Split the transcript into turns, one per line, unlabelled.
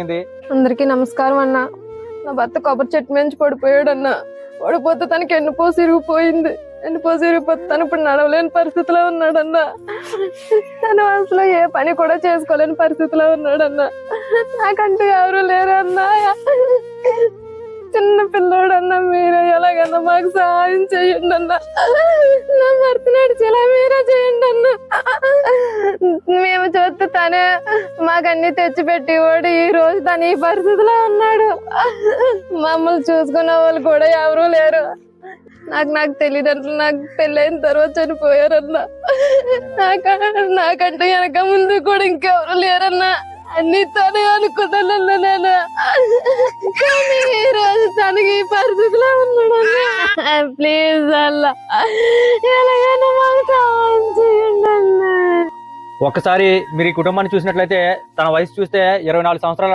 అందరికీ నమస్కారం అన్న. నా భర్త కొబ్బరి చెట్టు నుంచి పడిపోయాడు అన్న. పడిపోతే తనకి ఎన్నుపోసి ఇరిగిపోయింది. ఎన్నుపోసి ఇరిగిపోతే తను ఇప్పుడు నడవలేని పరిస్థితిలో ఉన్నాడన్న. తను అసలు ఏ పని కూడా చేసుకోలేని పరిస్థితిలో ఉన్నాడన్న. నాకంటూ ఎవరు లేరు అన్న. చిన్న పిల్లోడు అన్న. మీరే ఎలాగన్నా మాకు సహాయం చేయండి అన్న. నా భర్త నడిచేలా మీరే చేయండి అన్న. మేము చూస్తే తనే మాకన్నీ తెచ్చిపెట్టేవాడు. ఈ రోజు తను ఈ పరిస్థితిలో ఉన్నాడు. మమ్మల్ని చూసుకునే వాళ్ళు కూడా ఎవరూ లేరు. నాకు తెలియదంటే నాకు పెళ్ళైన తర్వాత చనిపోయారన్న. నాకంటూ వెనక ముందు కూడా ఇంకెవరు లేరన్నా. అన్ని తనే అనుకున్నానన్నా నేను. కానీ ఈ రోజు తనకి ఈ పరిస్థితిలో ఉన్నాడన్నా. ప్లీజ్ అల్ల ఎలాగైనా మాకు సహాయం చేయండి అన్న.
ఒక్కసారి మీరు ఈ కుటుంబాన్ని చూసినట్లయితే తన వయసు చూస్తే 24 సంవత్సరాలు